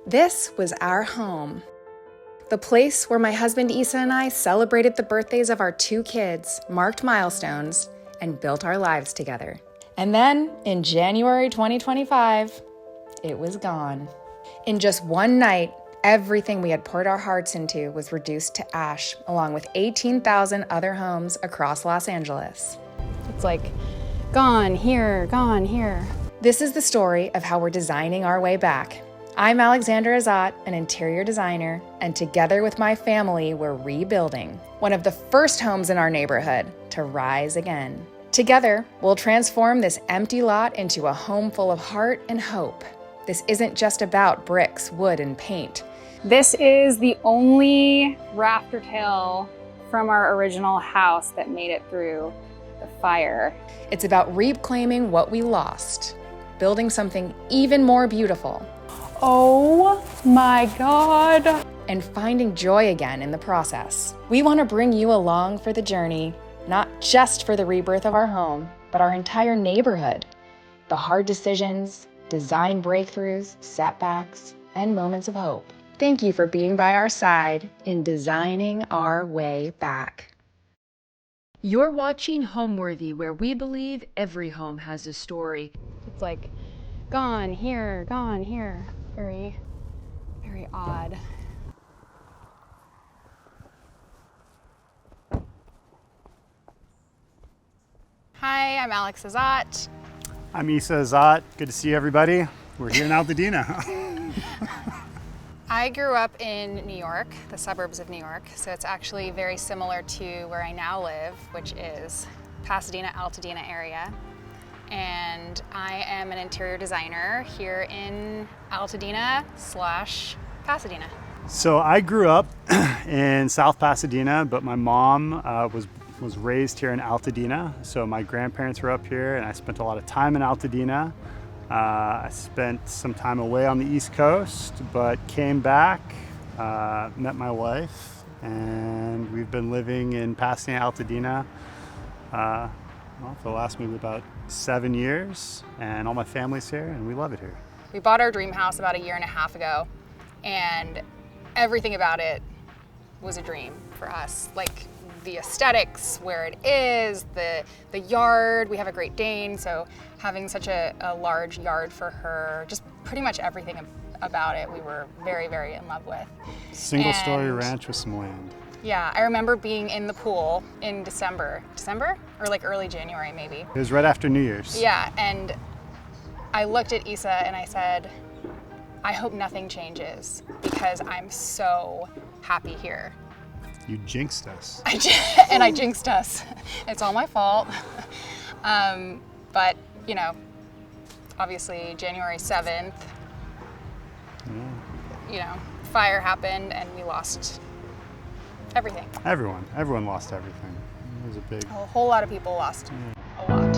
This was our home. The place where my husband Issa and I celebrated the birthdays of our 2 kids, marked milestones, and built our lives together. And then, in January 2025, it was gone. In just one night, everything we had poured our hearts into was reduced to ash, along with 18,000 other homes across Los Angeles. It's like, gone here, gone here. This is the story of how we're designing our way back. I'm Alexandra Azat, an interior designer, and together with my family, we're rebuilding one of the first homes in our neighborhood to rise again. Together, we'll transform this empty lot into a home full of heart and hope. This isn't just about bricks, wood, and paint. This is the only rafter tail from our original house that made it through the fire. It's about reclaiming what we lost, building something even more beautiful. Oh my God. And finding joy again in the process. We want to bring you along for the journey, not just for the rebirth of our home, but our entire neighborhood. The hard decisions, design breakthroughs, setbacks, and moments of hope. Thank you for being by our side in designing our way back. You're watching Homeworthy, where we believe every home has a story. It's like, gone here, gone here. Very, very odd. Hi, I'm Alex Azat. I'm Issa Azat. Good to see everybody. We're here in Altadena. I grew up in New York, the suburbs of New York, so it's actually very similar to where I now live, which is Pasadena, Altadena area. And I am an interior designer here in Altadena/Pasadena. So I grew up in South Pasadena, but my mom was raised here in Altadena. So my grandparents were up here, and I spent a lot of time in Altadena. I spent some time away on the East Coast, but came back, met my wife, and we've been living in Pasadena, Altadena, for the last maybe about 7 years, and all my family's here, and we love it here. We bought our dream house about 1.5 years ago, and everything about it was a dream for us. Like the aesthetics, where it is, the yard. We have a Great Dane, so having such a large yard for her, just pretty much everything about it we were very, very in love with. Single-story ranch with some land. Yeah, I remember being in the pool in December or like early January maybe. It was right after New Year's. Yeah, and I looked at Issa and I said, I hope nothing changes because I'm so happy here. You jinxed us. I jinxed us. It's all my fault. But, you know, obviously January 7th, you know, fire happened and we lost everything. Everyone lost everything. It was a whole lot of people lost a lot.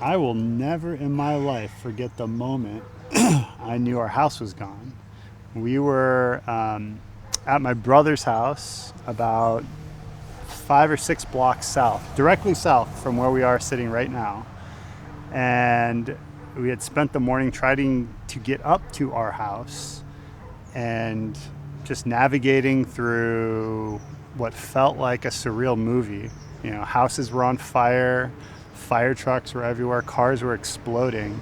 I will never in my life forget the moment I knew our house was gone. We were at my brother's house about 5 or 6 blocks south, directly south from where we are sitting right now. And we had spent the morning trying to get up to our house and just navigating through what felt like a surreal movie. You know, houses were on fire, fire trucks were everywhere, cars were exploding.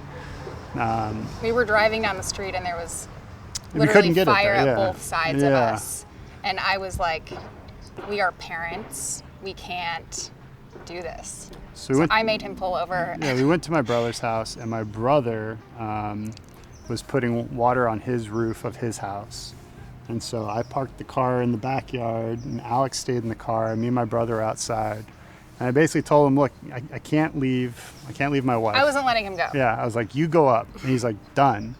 We were driving down the street and there was we couldn't get fire it there, at both sides of us. And I was like, we are parents, we can't do this. So I made him pull over. Yeah, we went to my brother's house and my brother was putting water on his roof of his house. And so I parked the car in the backyard and Alex stayed in the car and me and my brother were outside. And I basically told him, look, I can't leave my wife. I wasn't letting him go. Yeah, I was like, you go up. And he's like, done.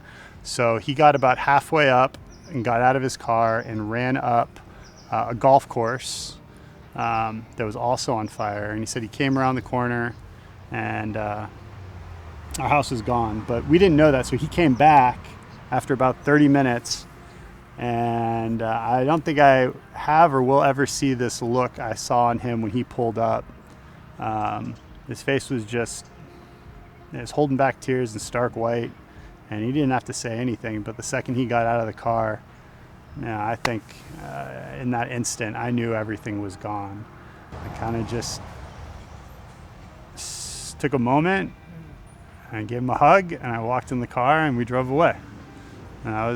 So he got about halfway up and got out of his car and ran up a golf course that was also on fire. And he said he came around the corner and our house was gone. But we didn't know that, so he came back after about 30 minutes. And I don't think I have or will ever see this look I saw on him when he pulled up. His face was just, it was holding back tears and stark white, and he didn't have to say anything. But the second he got out of the car, I think in that instant, I knew everything was gone. I kind of just took a moment, and I gave him a hug, and I walked in the car, and we drove away. And that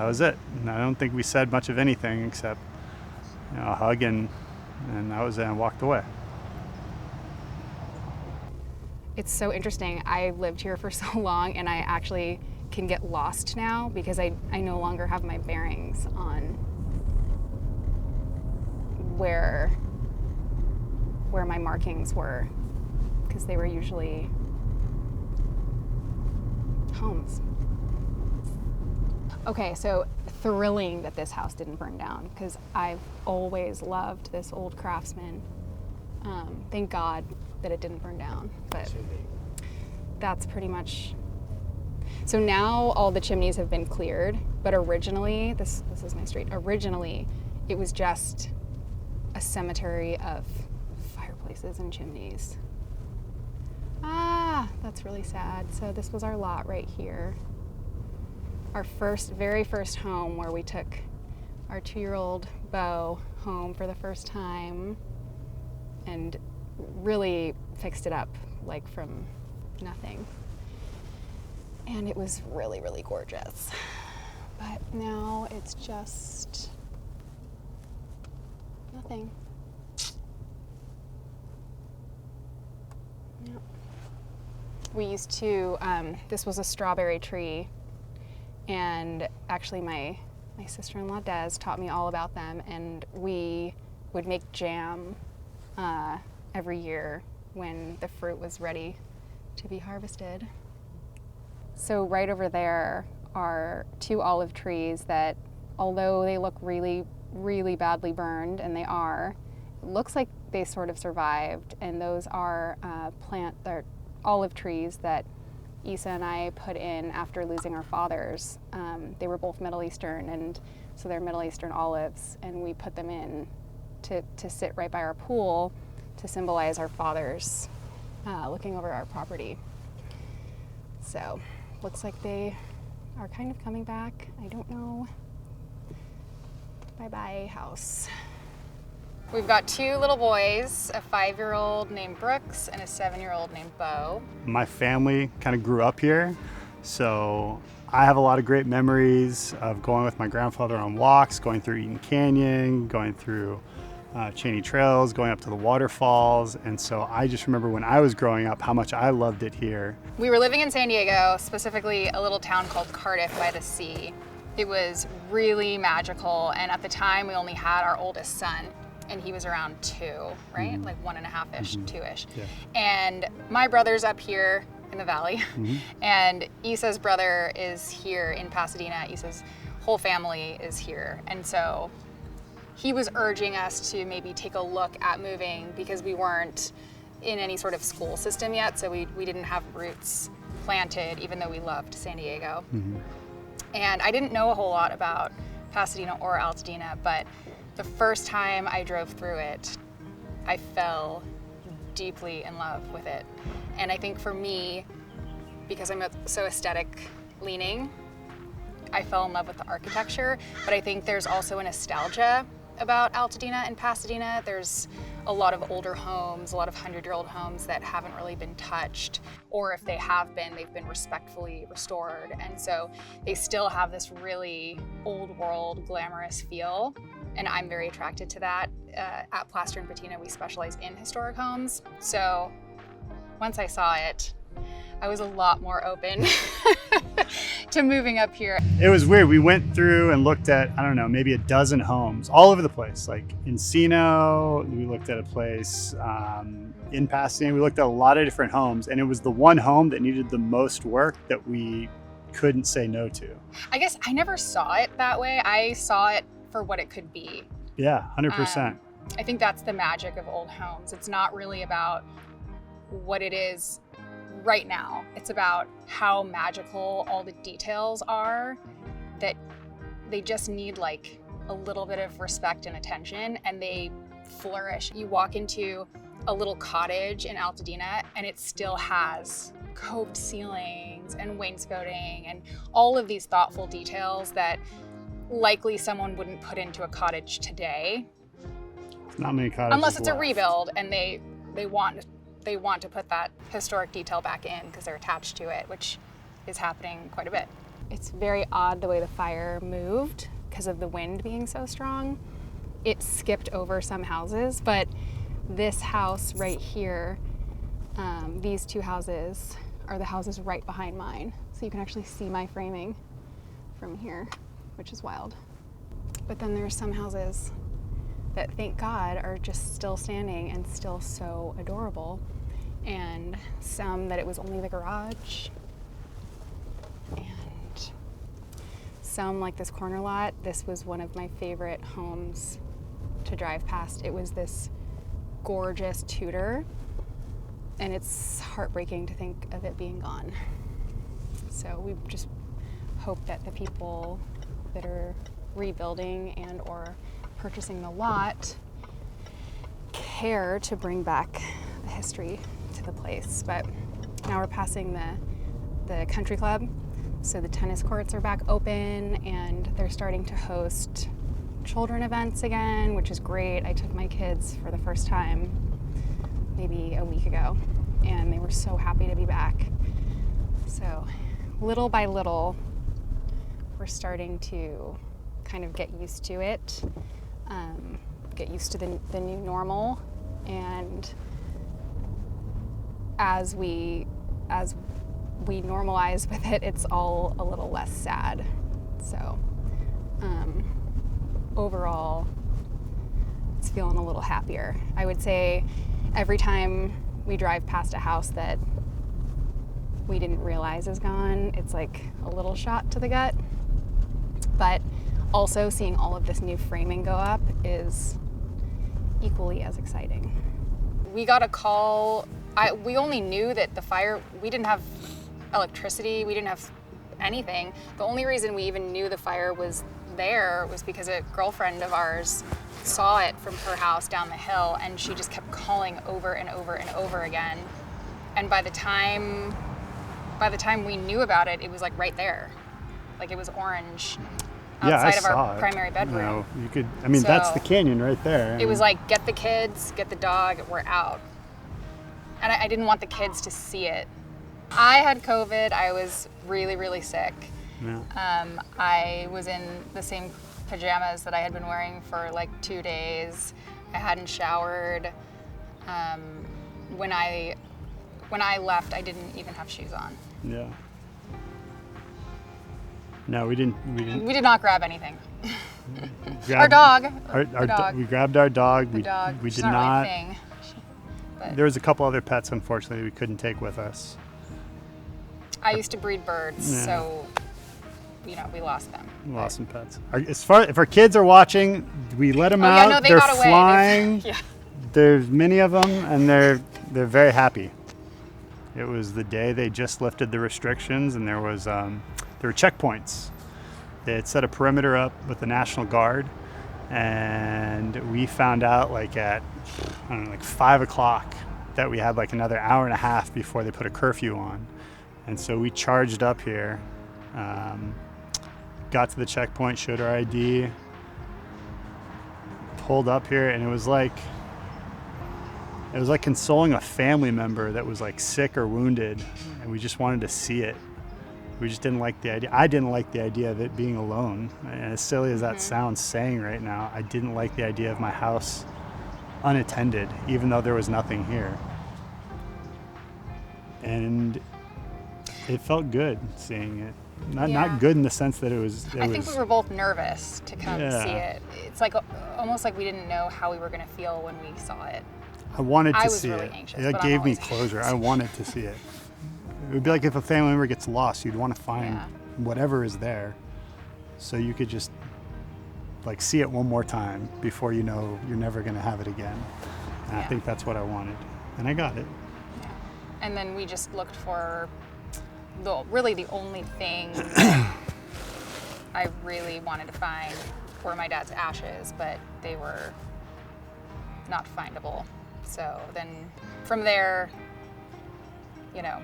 was it. And I don't think we said much of anything except a hug, and that was it. I walked away. It's so interesting. I lived here for so long, and I actually can get lost now because I no longer have my bearings on where my markings were, because they were usually homes. Okay, so thrilling that this house didn't burn down, because I've always loved this old craftsman. Thank God that it didn't burn down, but that's pretty much. So now all the chimneys have been cleared, but originally, this is my street, originally it was just a cemetery of fireplaces and chimneys. That's really sad. So this was our lot right here. Our very first home, where we took our 2-year-old Beau home for the first time and really fixed it up like from nothing. And it was really, really gorgeous. But now it's just nothing. Yep. We used to, this was a strawberry tree, and actually my sister-in-law Des taught me all about them, and we would make jam every year when the fruit was ready to be harvested. So right over there are 2 olive trees that, although they look really, really badly burned, and they are, it looks like they sort of survived, and those are they're olive trees that Issa and I put in after losing our fathers. They were both Middle Eastern, and so they're Middle Eastern olives, and we put them in to sit right by our pool to symbolize our fathers looking over our property. So looks like they are kind of coming back. I don't know. Bye-bye, house. We've got 2 little boys, a 5-year-old named Brooks and a 7-year-old named Beau. My family kind of grew up here, so I have a lot of great memories of going with my grandfather on walks, going through Eaton Canyon, going through Cheney Trails, going up to the waterfalls. And so I just remember when I was growing up how much I loved it here. We were living in San Diego, specifically a little town called Cardiff by the sea. It was really magical, and at the time we only had our oldest son, and he was around 2, right? Mm-hmm. Like 1.5-ish, 2-ish. Yeah. And my brother's up here in the valley, and Issa's brother is here in Pasadena. Issa's whole family is here, and so he was urging us to maybe take a look at moving because we weren't in any sort of school system yet, so we didn't have roots planted, even though we loved San Diego. Mm-hmm. And I didn't know a whole lot about Pasadena or Altadena, but the first time I drove through it, I fell deeply in love with it. And I think for me, because I'm so aesthetic leaning, I fell in love with the architecture, but I think there's also a nostalgia about Altadena and Pasadena. There's a lot of older homes, a lot of 100-year-old homes that haven't really been touched, or if they have been, they've been respectfully restored. And so they still have this really old world, glamorous feel. And I'm very attracted to that. At Plaster and Patina, we specialize in historic homes. So once I saw it, I was a lot more open to moving up here. It was weird. We went through and looked at, I don't know, maybe a dozen homes all over the place. Like Encino, we looked at a place in Pasadena. We looked at a lot of different homes, and it was the one home that needed the most work that we couldn't say no to. I guess I never saw it that way. I saw it for what it could be. Yeah, 100%. I think that's the magic of old homes. It's not really about what it is right now. It's about how magical all the details are, that they just need like a little bit of respect and attention, and they flourish. You walk into a little cottage in Altadena and it still has coved ceilings and wainscoting and all of these thoughtful details that likely someone wouldn't put into a cottage today. Not many cottages unless it's left. a rebuild and they want to put that historic detail back in because they're attached to it, which is happening quite a bit. It's very odd the way the fire moved because of the wind being so strong. It skipped over some houses, but this house right here, these two houses are the houses right behind mine. So you can actually see my framing from here, which is wild. But then there's some houses that, thank God, are just still standing and still so adorable. And some that it was only the garage. And some, like this corner lot, this was one of my favorite homes to drive past. It was this gorgeous Tudor, and it's heartbreaking to think of it being gone. So we just hope that the people that are rebuilding and or purchasing the lot care to bring back the history to the place. But now we're passing the country club, so the tennis courts are back open and they're starting to host children events again, which is great. I took my kids for the first time maybe a week ago and they were so happy to be back. So little by little we're starting to kind of get used to it, get used to the new normal, and as we normalize with it, it's all a little less sad. So overall, it's feeling a little happier. I would say every time we drive past a house that we didn't realize is gone, it's like a little shot to the gut. But also seeing all of this new framing go up is equally as exciting. We got a call. We only knew that the fire, we didn't have electricity, we didn't have anything. The only reason we even knew the fire was there was because a girlfriend of ours saw it from her house down the hill, and she just kept calling over and over and over again. And by the time we knew about it, it was like right there. Like it was orange outside of our primary bedroom. You know, you could, I mean, so that's the canyon right there. It was like, get the kids, get the dog, we're out. And I didn't want the kids to see it. I had COVID, I was really, really sick. Yeah. I was in the same pajamas that I had been wearing for like 2 days. I hadn't showered. When I left, I didn't even have shoes on. Yeah. No, we didn't. We did not grab anything. Our dog. Our dog. We grabbed our dog. The dog. We did not. not. Really a thing. There was a couple other pets, unfortunately, we couldn't take with us. I used to breed birds, yeah. So we lost them. We lost some pets. If our kids are watching, we let them out. Yeah, no, they they're got away. Flying. Yeah. There's many of them, and they're very happy. It was the day they just lifted the restrictions, and there were checkpoints. They had set a perimeter up with the National Guard, and we found out at 5 o'clock that we had like another hour and a half before they put a curfew on. And so we charged up here, got to the checkpoint, showed our ID, pulled up here, and it was like consoling a family member that was like sick or wounded, and we just wanted to see it. We just didn't like the idea. I didn't like the idea of it being alone. And as silly as that sounds saying right now, I didn't like the idea of my house unattended, even though there was nothing here. And it felt good seeing it. Not good in the sense that it was. I think we were both nervous to come see it. It's like almost like we didn't know how we were going to feel when we saw it. I wanted to see really it. Anxious, it gave me closure. I wanted to see it. It would be like if a family member gets lost, you'd want to find whatever is there, so you could just see it one more time before you know you're never going to have it again. And I think that's what I wanted, and I got it. Yeah. And then we just looked for really the only thing I really wanted to find were my dad's ashes, but they were not findable. So then from there, you know,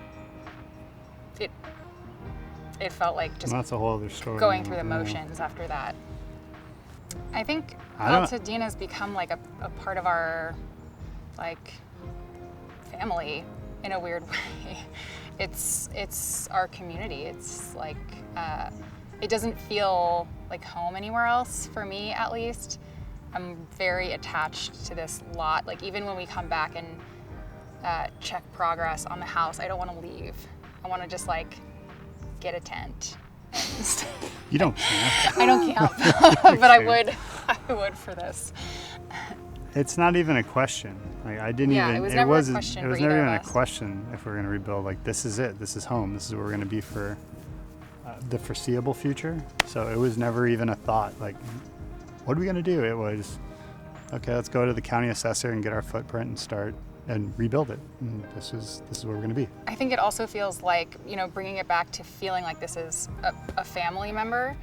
it felt like just that's a whole other story. going through the motions after that. I think Altadena's become like a part of our like family in a weird way. It's our community. It's like it doesn't feel like home anywhere else, for me at least. I'm very attached to this lot. Like even when we come back and check progress on the house, I don't want to leave. I want to just like get a tent. You don't camp. I don't camp, but I would for this. It's not even a question. Like I didn't even. It was never a question. It was never even a question if we're going to rebuild. Like this is it. This is home. This is where we're going to be for the foreseeable future. So it was never even a thought. Like, what are we going to do? It was, okay, let's go to the county assessor and get our footprint and start and rebuild it. And this is where we're going to be. I think it also feels like, you know, bringing it back to feeling like this is a family member.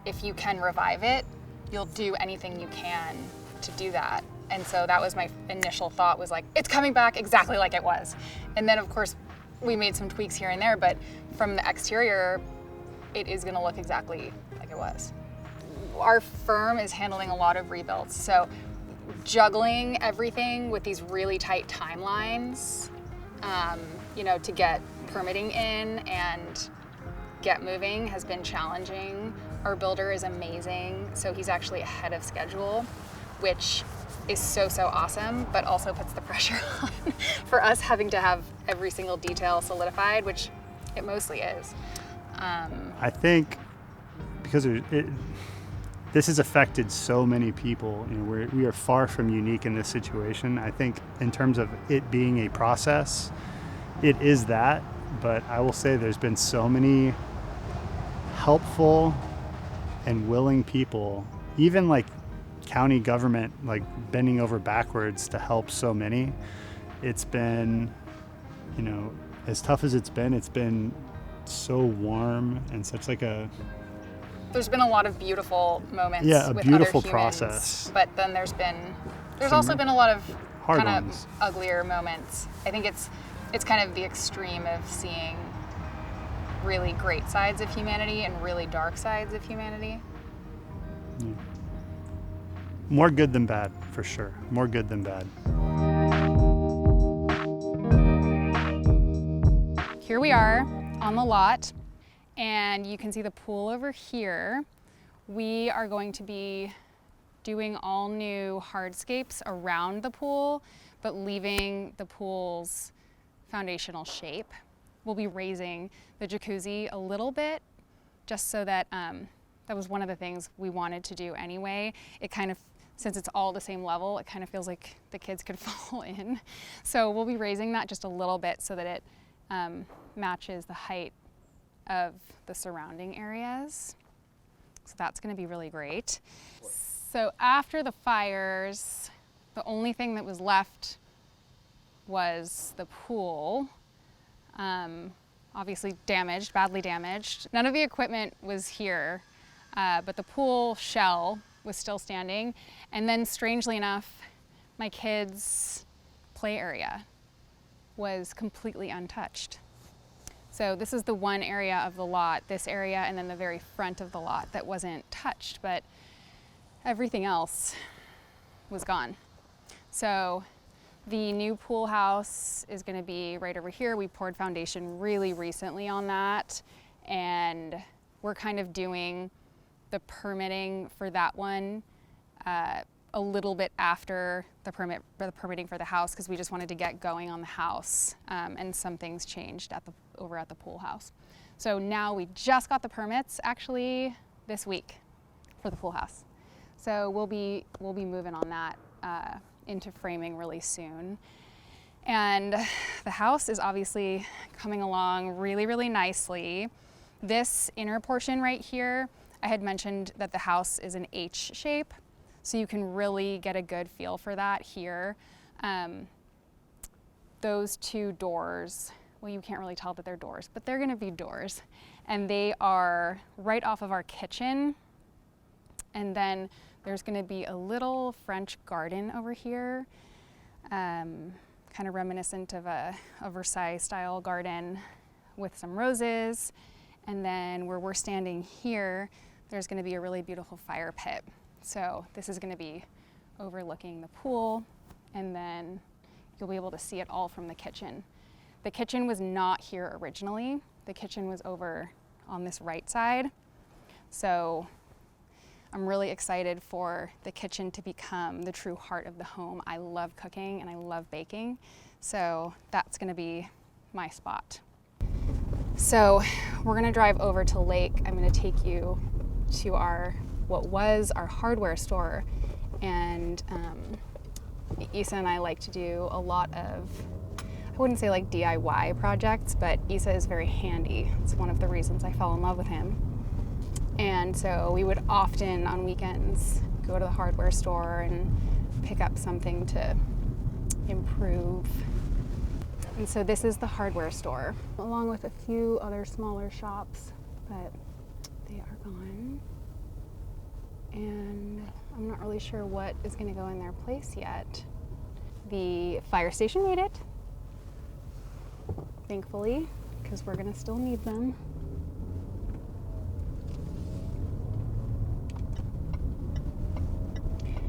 If you can revive it, you'll do anything you can to do that. And so that was my initial thought, was like, it's coming back exactly like it was. And then of course we made some tweaks here and there, but from the exterior, it is going to look exactly like it was. Our firm is handling a lot of rebuilds, so juggling everything with these really tight timelines, you know, to get permitting in and get moving has been challenging. Our builder is amazing, so he's actually ahead of schedule, which is so awesome, but also puts the pressure on for us having to have every single detail solidified, which it mostly is. I think because this has affected so many people. You know, we are far from unique in this situation. I think in terms of it being a process, it is that, but I will say there's been so many helpful and willing people, even like county government, like bending over backwards to help so many. It's been, you know, as tough as it's been so warm and such like there's been a lot of beautiful moments. Yeah, a with beautiful other humans, process. But then there's also been a lot of hard kind ones. of uglier moments. I think it's kind of the extreme of seeing really great sides of humanity and really dark sides of humanity. Yeah. More good than bad, for sure. More good than bad. Here we are on the lot, and you can see the pool over here. We are going to be doing all new hardscapes around the pool, but leaving the pool's foundational shape. We'll be raising the jacuzzi a little bit, just so that that was one of the things we wanted to do anyway. It kind of, since it's all the same level, it kind of feels like the kids could fall in. So we'll be raising that just a little bit so that it matches the height of the surrounding areas. So that's going to be really great. So after the fires, the only thing that was left was the pool. Obviously damaged, badly damaged. None of the equipment was here, but the pool shell was still standing. And then strangely enough, my kids' play area was completely untouched. So this is the one area of the lot, this area, and then the very front of the lot that wasn't touched, but everything else was gone. So the new pool house is going to be right over here. We poured foundation really recently on that, and we're kind of doing the permitting for that one a little bit after the permitting for the house, because we just wanted to get going on the house, and some things changed over at the pool house. So now we just got the permits actually this week for the pool house. So we'll be moving on that into framing really soon. And the house is obviously coming along really, really nicely. This inner portion right here, I had mentioned that the house is an H shape, so you can really get a good feel for that here. those two doors, well, you can't really tell that they're doors, but they're gonna be doors. And they are right off of our kitchen. And then there's gonna be a little French garden over here, kind of reminiscent of a Versailles style garden with some roses. And then where we're standing here, there's gonna be a really beautiful fire pit. So this is gonna be overlooking the pool, and then you'll be able to see it all from the kitchen. The kitchen was not here originally. The kitchen was over on this right side. So I'm really excited for the kitchen to become the true heart of the home. I love cooking and I love baking. So that's gonna be my spot. So we're gonna drive over to Lake. I'm gonna take you to what was our hardware store. And Issa and I like to do a lot of, I wouldn't say like DIY projects, but Issa is very handy. It's one of the reasons I fell in love with him. And so we would often on weekends go to the hardware store and pick up something to improve. And so this is the hardware store, along with a few other smaller shops, but they are gone. And I'm not really sure what is going to go in their place yet. The fire station made it, thankfully, because we're going to still need them.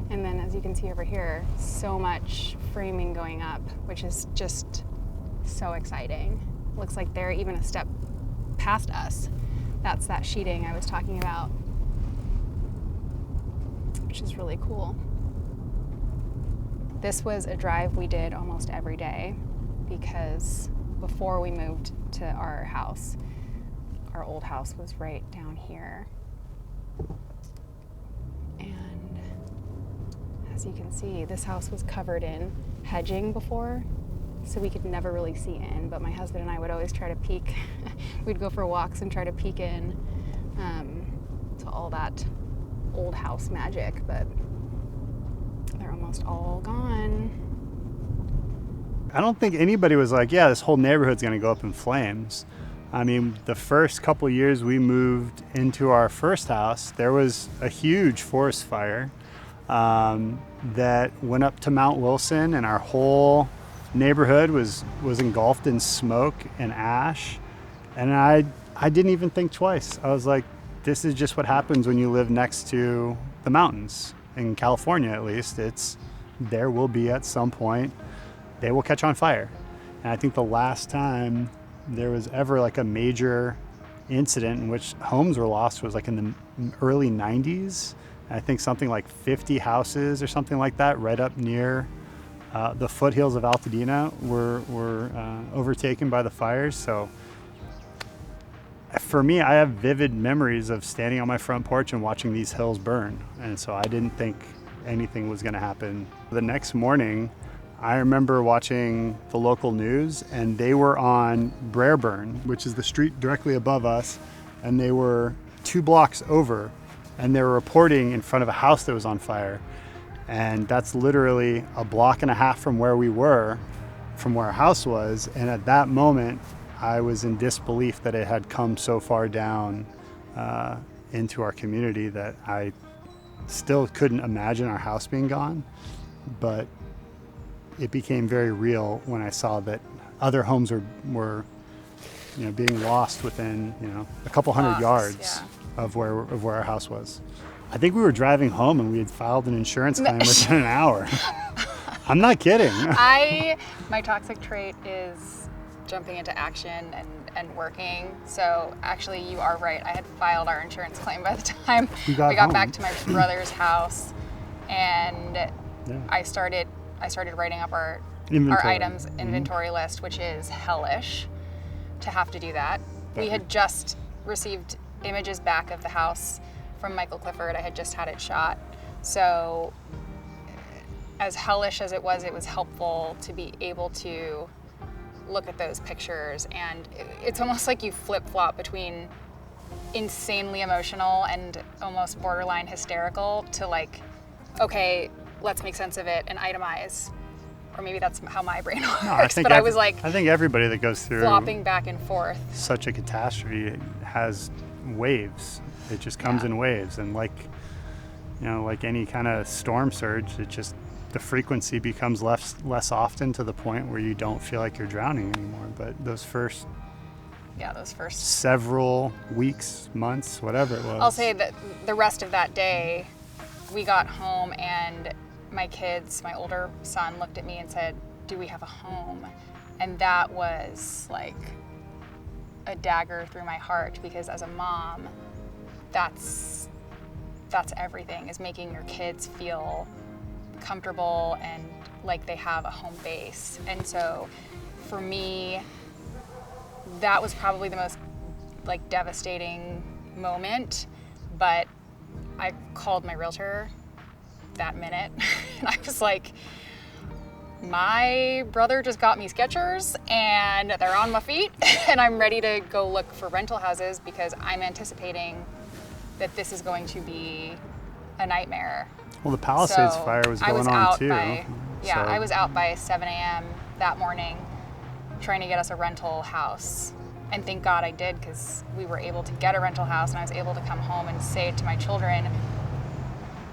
And then as you can see over here, so much framing going up, which is just so exciting. Looks like they're even a step past us. That's that sheeting I was talking about, which is really cool. This was a drive we did almost every day because before we moved to our house, our old house was right down here. And as you can see, this house was covered in hedging before, so we could never really see in, but my husband and I would always try to peek. We'd go for walks and try to peek in to all that old house magic, but they're almost all gone. I don't think anybody was like, yeah, this whole neighborhood's gonna go up in flames. I mean, the first couple years we moved into our first house, there was a huge forest fire that went up to Mount Wilson, and our whole neighborhood was engulfed in smoke and ash. And I didn't even think twice. I was like, this is just what happens when you live next to the mountains. In California, at least, there will be at some point, they will catch on fire. And I think the last time there was ever like a major incident in which homes were lost was like in the early 90s. And I think something like 50 houses or something like that right up near the foothills of Altadena were overtaken by the fires. So for me, I have vivid memories of standing on my front porch and watching these hills burn. And so I didn't think anything was gonna happen. The next morning, I remember watching the local news, and they were on Brereburn, which is the street directly above us, and they were 2 blocks over, and they were reporting in front of a house that was on fire. And that's literally a block and a half from where we were, from where our house was. And at that moment, I was in disbelief that it had come so far down into our community that I still couldn't imagine our house being gone. But it became very real when I saw that other homes were being lost within a couple hundred yards of where our house was. I think we were driving home and we had filed an insurance claim within an hour. I'm not kidding. My toxic trait is jumping into action and working. So actually you are right. I had filed our insurance claim by the time we got back to my brother's house, and I started writing up our items inventory list, which is hellish to have to do that. We had just received images back of the house from Michael Clifford. I had just had it shot. So as hellish as it was helpful to be able to look at those pictures. And it's almost like you flip-flop between insanely emotional and almost borderline hysterical to like, okay, let's make sense of it and itemize. or maybe that's how my brain works. No, I think but I was like I think everybody that goes through flopping back and forth. such a catastrophe has waves. It just comes in waves, and like any kind of storm surge, the frequency becomes less often, to the point where you don't feel like you're drowning anymore. But those first several weeks, months, whatever it was. I'll say that the rest of that day, we got home and my older son looked at me and said, "Do we have a home?" And that was like a dagger through my heart, because as a mom, that's everything, is making your kids feel comfortable and like they have a home base. And so for me, that was probably the most like devastating moment. But I called my realtor that minute and I was like, my brother just got me Skechers and they're on my feet and I'm ready to go look for rental houses, because I'm anticipating that this is going to be a nightmare. Well, the Palisades fire was going on too. I was out by 7 a.m. that morning trying to get us a rental house. And thank God I did, because we were able to get a rental house and I was able to come home and say to my children,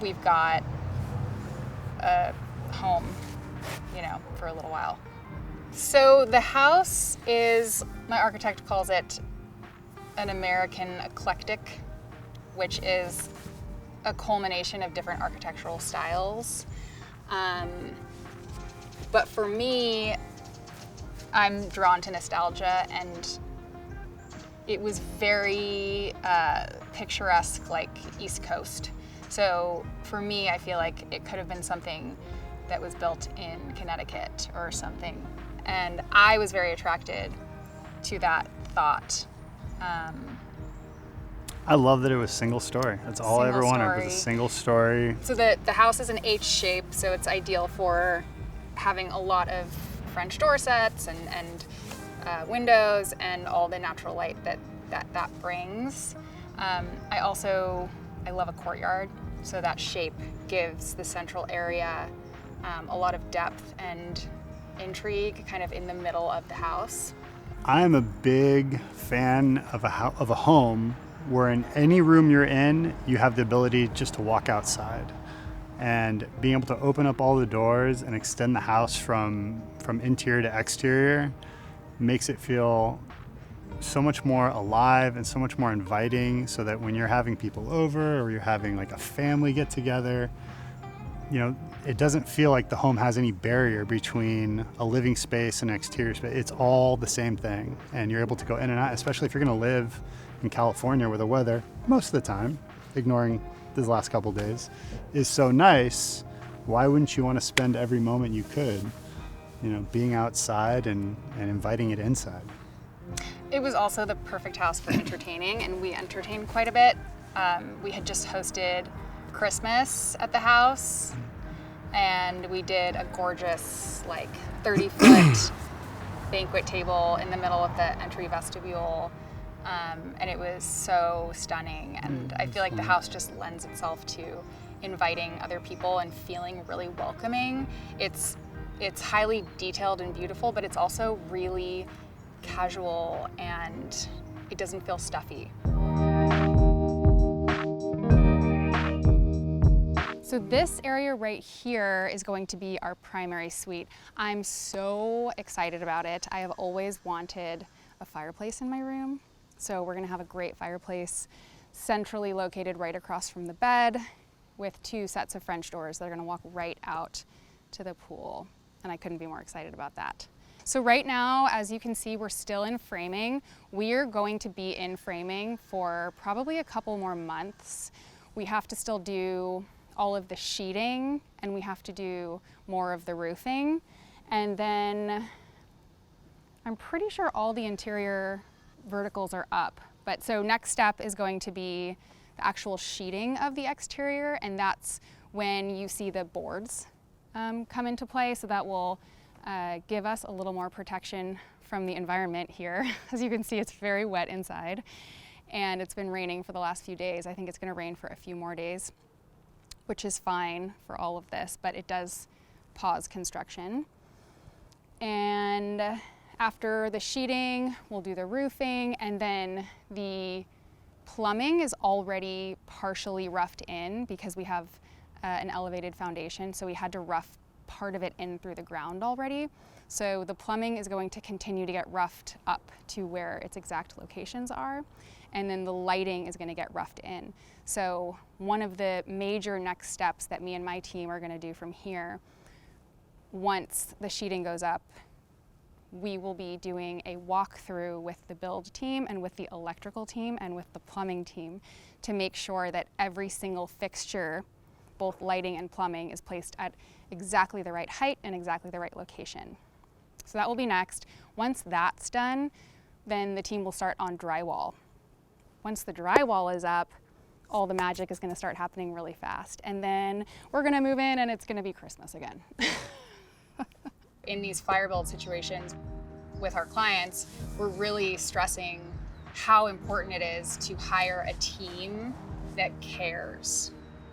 we've got a home, for a little while. So the house is, my architect calls it an American eclectic, which is a culmination of different architectural styles. But for me, I'm drawn to nostalgia, and it was very picturesque, like East Coast. So for me, I feel like it could have been something that was built in Connecticut or something. And I was very attracted to that thought. I love that it was single story. That's all I ever wanted, was a single story. So the house is an H shape, so it's ideal for having a lot of French door sets and windows and all the natural light that brings. I love a courtyard, so that shape gives the central area a lot of depth and intrigue kind of in the middle of the house. I'm a big fan of a home where in any room you're in, you have the ability just to walk outside. And being able to open up all the doors and extend the house from interior to exterior makes it feel so much more alive and so much more inviting, so that when you're having people over or you're having like a family get together, it doesn't feel like the home has any barrier between a living space and exterior space. It's all the same thing, and you're able to go in and out, especially if you're going to live in California, where the weather, most of the time, ignoring these last couple of days, is so nice. Why wouldn't you want to spend every moment you could, being outside and inviting it inside? It was also the perfect house for entertaining, and we entertained quite a bit. We had just hosted Christmas at the house, and we did a gorgeous 30-foot banquet table in the middle of the entry vestibule, and it was so stunning. And I feel like the house just lends itself to inviting other people and feeling really welcoming. It's highly detailed and beautiful, but it's also really casual and it doesn't feel stuffy. So this area right here is going to be our primary suite. I'm so excited about it. I have always wanted a fireplace in my room. So we're gonna have a great fireplace centrally located right across from the bed, with 2 sets of French doors that are gonna walk right out to the pool. And I couldn't be more excited about that. So right now, as you can see, we're still in framing. We're going to be in framing for probably a couple more months. We have to still do all of the sheeting, and we have to do more of the roofing. And then I'm pretty sure all the interior verticals are up. But so next step is going to be the actual sheeting of the exterior, and that's when you see the boards come into play. So that will give us a little more protection from the environment here. As you can see, it's very wet inside, and it's been raining for the last few days. I think it's gonna rain for a few more days, which is fine for all of this, but it does pause construction. And after the sheeting, we'll do the roofing, and then the plumbing is already partially roughed in because we have an elevated foundation, so we had to rough part of it in through the ground already. So the plumbing is going to continue to get roughed up to where its exact locations are, and then the lighting is going to get roughed in. So one of the major next steps that me and my team are going to do from here, once the sheeting goes up, we will be doing a walkthrough with the build team and with the electrical team and with the plumbing team to make sure that every single fixture, both lighting and plumbing, is placed at exactly the right height and exactly the right location. So that will be next. Once that's done, then the team will start on drywall. Once the drywall is up, all the magic is going to start happening really fast. And then we're going to move in and it's going to be Christmas again. In these fire build situations with our clients, we're really stressing how important it is to hire a team that cares.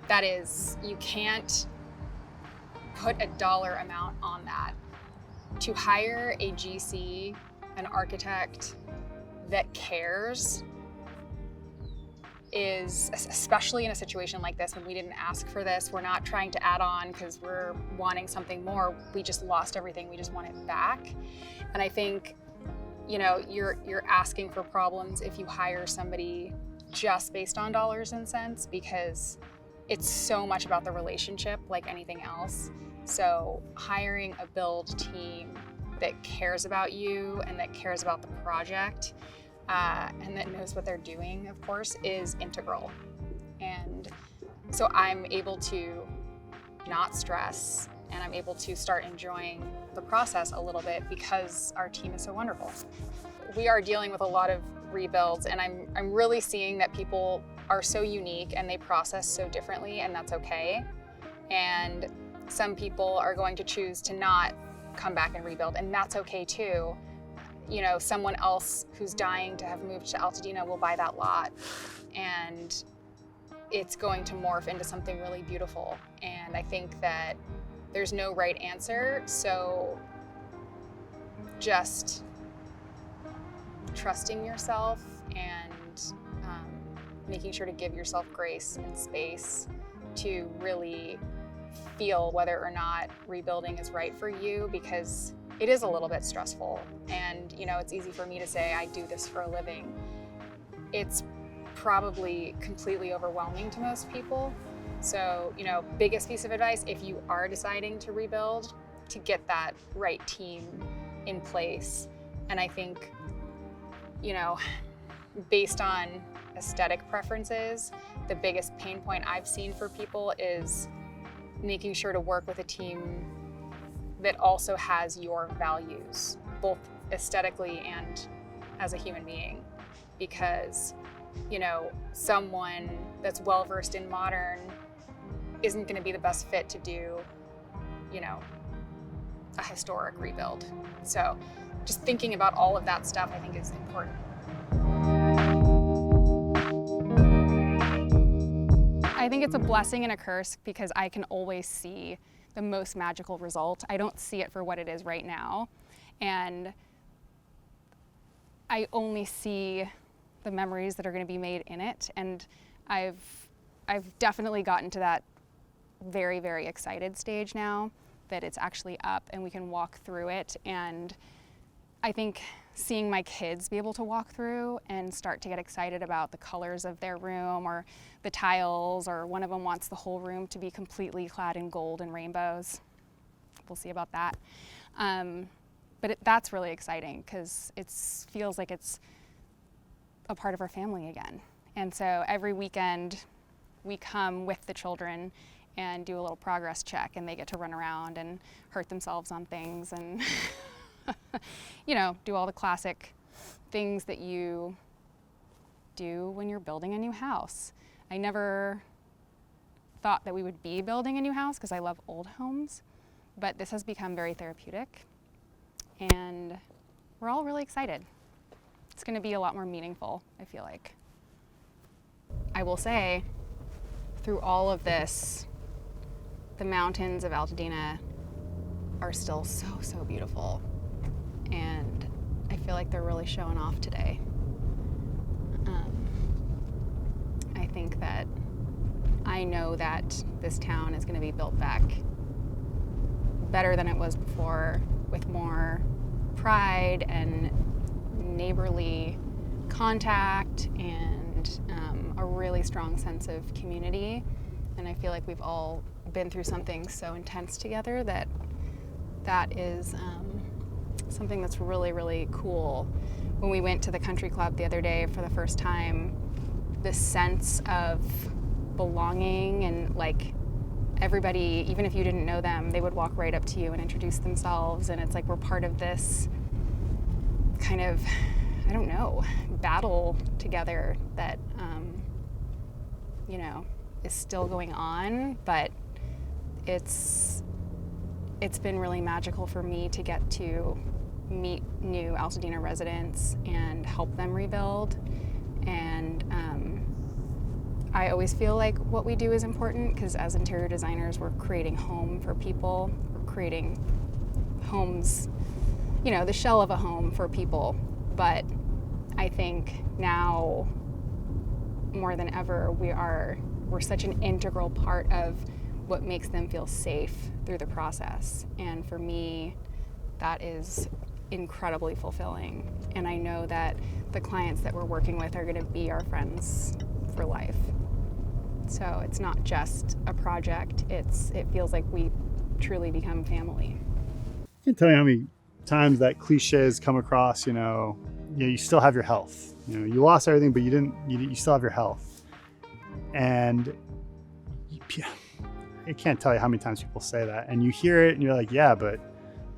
That is, you can't put a dollar amount on that. To hire a GC, an architect that cares, is, especially in a situation like this when we didn't ask for this, we're not trying to add on because we're wanting something more, we just lost everything, we just want it back. And I think, you know, you're asking for problems if you hire somebody just based on dollars and cents, because it's so much about the relationship like anything else. So hiring a build team that cares about you and that cares about the project, and that knows what they're doing, of course, is integral. And so I'm able to not stress, and I'm able to start enjoying the process a little bit because our team is so wonderful. We are dealing with a lot of rebuilds, and I'm really seeing that people are so unique and they process so differently, and that's okay. And some people are going to choose to not come back and rebuild, and that's okay too. You know, someone else who's dying to have moved to Altadena will buy that lot, and it's going to morph into something really beautiful. And I think that there's no right answer, so just trusting yourself and making sure to give yourself grace and space to really feel whether or not rebuilding is right for you, because it is a little bit stressful. And, you know, it's easy for me to say I do this for a living. It's probably completely overwhelming to most people. So, you know, biggest piece of advice, if you are deciding to rebuild, to get that right team in place. And I think, you know, based on aesthetic preferences, the biggest pain point I've seen for people is making sure to work with a team that also has your values, both aesthetically and as a human being. Because, you know, someone that's well-versed in modern isn't going to be the best fit to do, you know, a historic rebuild. So just thinking about all of that stuff, I think, is important. I think it's a blessing and a curse because I can always see the most magical result. I don't see it for what it is right now. And I only see the memories that are going to be made in it. And I've definitely gotten to that very, very excited stage now that it's actually up and we can walk through it. And I think seeing my kids be able to walk through and start to get excited about the colors of their room or the tiles, or one of them wants the whole room to be completely clad in gold and rainbows. We'll see about that. But that's really exciting because it feels like it's a part of our family again. And so every weekend we come with the children and do a little progress check, and they get to run around and hurt themselves on things and you know, do all the classic things that you do when you're building a new house. I never thought that we would be building a new house because I love old homes, but this has become very therapeutic, and we're all really excited. It's going to be a lot more meaningful, I feel like. I will say, through all of this, the mountains of Altadena are still so, so beautiful. and I feel like they're really showing off today. I think that I know that this town is going to be built back better than it was before, with more pride and neighborly contact and a really strong sense of community. And I feel like we've all been through something so intense together that is something that's really, really cool. When we went to the country club the other day for the first time, this sense of belonging, and like everybody, even if you didn't know them, they would walk right up to you and introduce themselves, and it's like we're part of this kind of, I don't know, battle together that is still going on, but it's been really magical for me to get to meet new Altadena residents and help them rebuild. And I always feel like what we do is important, because as interior designers, we're creating home for people. We're creating homes, the shell of a home for people. But I think now more than ever, we're such an integral part of what makes them feel safe through the process. And for me, that is incredibly fulfilling. And I know that the clients that we're working with are going to be our friends for life. So it's not just a project, it feels like we truly become family. I can't tell you how many times that cliche has come across, you still have your health. You lost everything, but you still have your health. And I can't tell you how many times people say that. And you hear it and you're like, yeah, but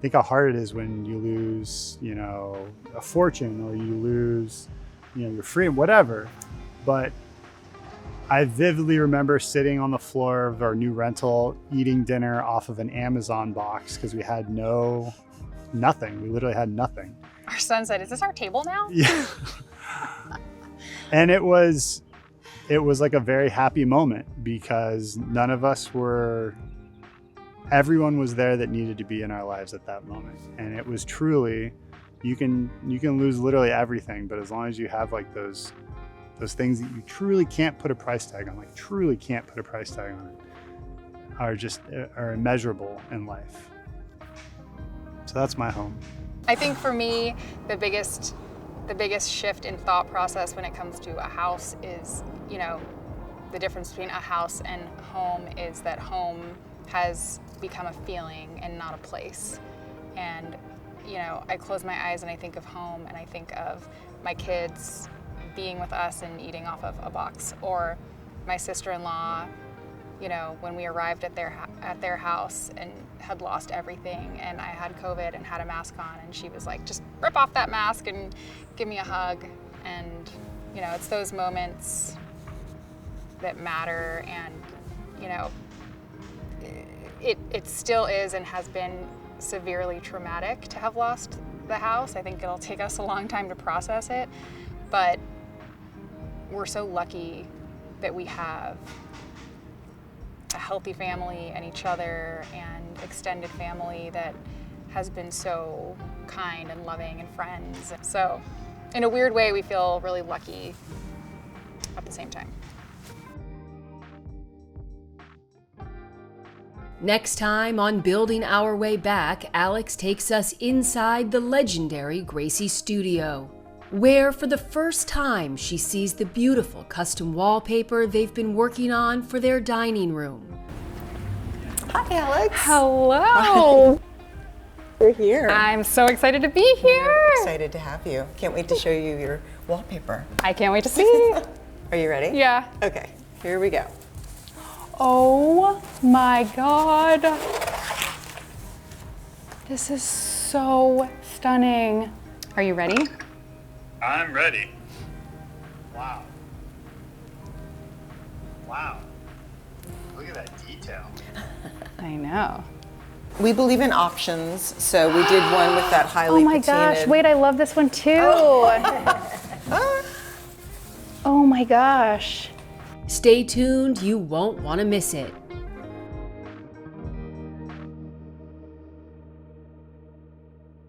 think how hard it is when you lose, a fortune, or you lose, your freedom, whatever. But I vividly remember sitting on the floor of our new rental, eating dinner off of an Amazon box, because we had nothing. We literally had nothing. Our son said, "Is this our table now?" Yeah. And it was like a very happy moment, because none of us everyone was there that needed to be in our lives at that moment. And it was truly, you can lose literally everything, but as long as you have like those things that you truly can't put a price tag on, are immeasurable in life. So that's my home. I think for me, the biggest shift in thought process when it comes to a house is, the difference between a house and home is that home has become a feeling and not a place. And, I close my eyes and I think of home, and I think of my kids being with us and eating off of a box, or my sister-in-law, when we arrived at their house and had lost everything, and I had COVID and had a mask on, and she was like, just rip off that mask and give me a hug. And it's those moments that matter. And it still is and has been severely traumatic to have lost the house. I think it'll take us a long time to process it, but we're so lucky that we have a healthy family and each other and extended family that has been so kind and loving, and friends. So in a weird way, we feel really lucky at the same time. Next time on Building Our Way Back, Alex takes us inside the legendary Gracie studio, where for the first time she sees the beautiful custom wallpaper they've been working on for their dining room. Hi, Alex. Hello. We're here. I'm so excited to be here. We're excited to have you. Can't wait to show you your wallpaper. I can't wait to see. Are you ready? Yeah. Okay, here we go. Oh my God. This is so stunning. Are you ready? I'm ready. Wow. Wow. Look at that detail. I know. We believe in options, so we did one with that highly Oh my patinaed. gosh, wait, I love this one too. Oh my gosh. Stay tuned, you won't want to miss it.